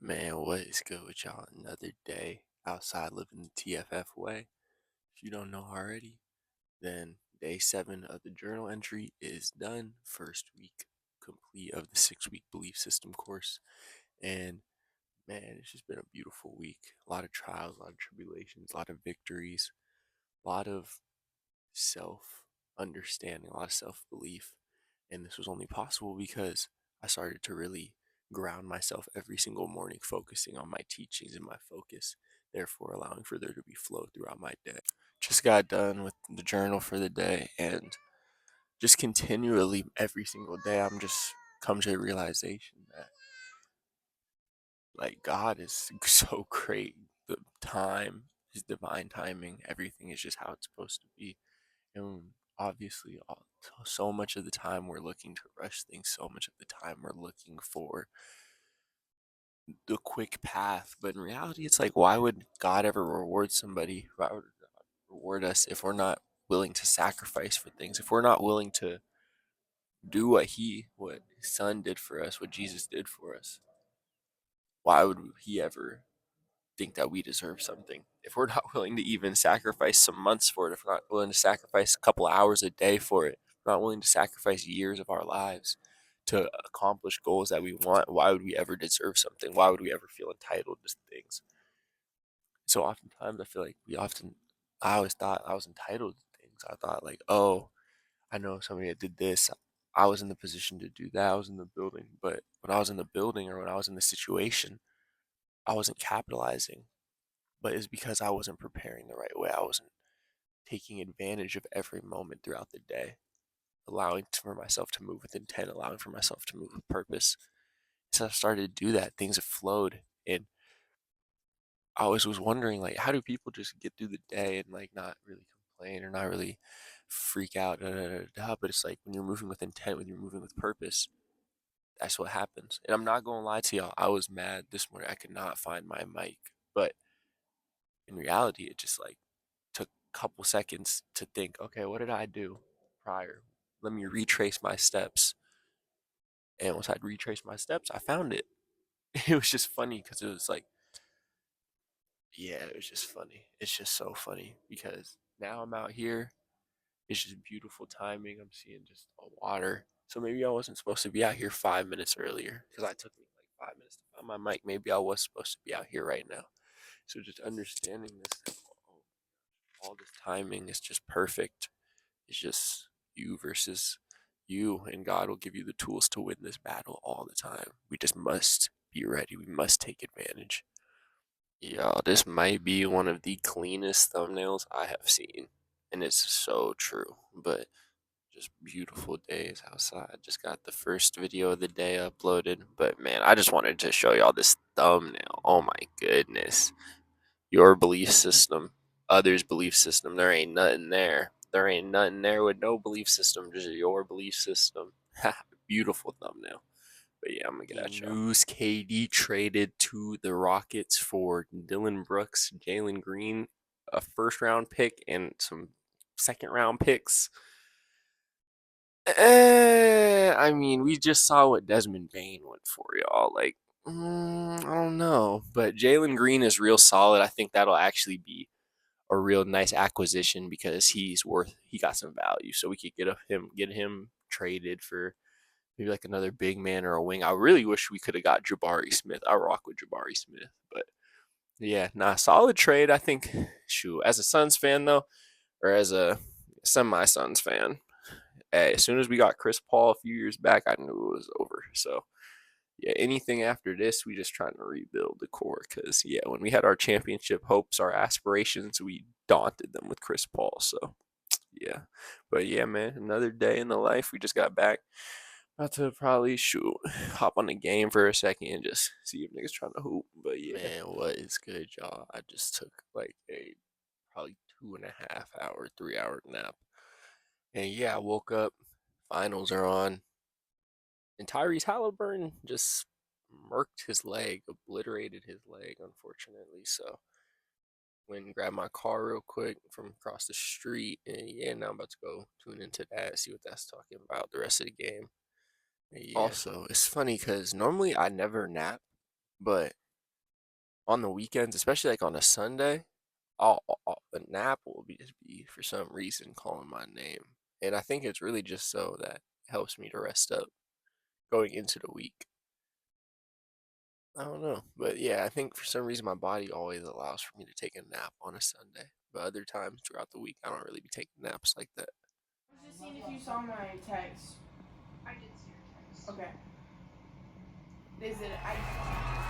Man, what is good with y'all? Another day outside living the TFF way. If you don't know already, then day 7 of the journal entry is done. First week complete of the 6-week belief system course. And man, it's just been a beautiful week. A lot of trials, a lot of tribulations, a lot of victories, a lot of self understanding, a lot of self belief. And this was only possible because I started to really ground myself every single morning, focusing on my teachings and my focus, therefore allowing for there to be flow throughout my day. Just got done with the journal for the day, and just continually every single day, I'm just come to a realization that like God is so great. The time, His divine timing, everything is just how it's supposed to be. And obviously, so much of the time we're looking to rush things, so much of the time we're looking for the quick path. But in reality, it's like, why would God ever reward somebody? Why would God reward us if we're not willing to sacrifice for things? If we're not willing to do what His Son did for us, what Jesus did for us? Why would He ever think that we deserve something if we're not willing to even sacrifice some months for it, if we're not willing to sacrifice a couple hours a day for it, if we're not willing to sacrifice years of our lives to accomplish goals that we want? Why would we ever deserve something? Why would we ever feel entitled to things? So oftentimes I feel like I always thought I was entitled to things. I thought like, oh, I know somebody that did this, I was in the position to do that, I was in the building. But when I was in the building or when I was in the situation, I wasn't capitalizing. But it's because I wasn't preparing the right way. I wasn't taking advantage of every moment throughout the day, allowing for myself to move with intent, allowing for myself to move with purpose. So I started to do that. Things have flowed, and I always was wondering, like, how do people just get through the day and like not really complain or not really freak out? But it's like when you're moving with intent, when you're moving with purpose, that's what happens. And I'm not gonna lie to y'all, I was mad this morning. I could not find my mic, but in reality, it just like took a couple seconds to think, okay, what did I do prior? Let me retrace my steps. And once I'd retraced my steps, I found it. It was just funny because it was like, yeah, it was just funny. It's just so funny because now I'm out here. It's just beautiful timing. I'm seeing just a water. So maybe I wasn't supposed to be out here 5 minutes earlier because I took me like 5 minutes to find my mic. Maybe I was supposed to be out here right now. So just understanding this, all this timing is just perfect. It's just you versus you, and God will give you the tools to win this battle all the time. We just must be ready. We must take advantage. Y'all, this might be one of the cleanest thumbnails I have seen, and it's so true. But just beautiful days outside. Just got the first video of the day uploaded, but man, I just wanted to show y'all this thumbnail. Oh my goodness. Your belief system, others' belief system. There ain't nothing there. There ain't nothing there with no belief system, just your belief system. Beautiful thumbnail. But yeah, I'm gonna get at y'all. News: KD traded to the Rockets for Dylan Brooks, Jalen Green, a first round pick, and some second round picks. I mean, we just saw what Desmond Bain went for, y'all. Like, I don't know, but Jalen Green is real solid. I think that'll actually be a real nice acquisition because he got some value. So we could get him traded for maybe like another big man or a wing. I really wish we could have got Jabari Smith. I rock with Jabari Smith, but yeah, nah, solid trade. I think. Shoot, as a Suns fan though, or as a semi Suns fan, hey, as soon as we got Chris Paul a few years back, I knew it was over. So yeah, anything after this, we just trying to rebuild the core. Because yeah, when we had our championship hopes, our aspirations, we daunted them with Chris Paul. So yeah, but yeah, man, another day in the life. We just got back. About to probably hop on the game for a second and just see if niggas trying to hoop. But yeah, man, what is good, y'all? I just took like a probably 2.5 hour, 3 hour nap, and yeah, I woke up. Finals are on, and Tyrese Halliburton just murked his leg, obliterated his leg, unfortunately. So went and grabbed my car real quick from across the street, and yeah, now I'm about to go tune into that, see what that's talking about the rest of the game. And yeah. Also, it's funny because normally I never nap, but on the weekends, especially like on a Sunday, the nap will just be for some reason calling my name, and I think it's really just so that it helps me to rest up going into the week. I don't know, but yeah, I think for some reason my body always allows for me to take a nap on a Sunday, but other times throughout the week I don't really be taking naps like that. I was just seeing if you saw my text. I did see your text. Okay. Is it I?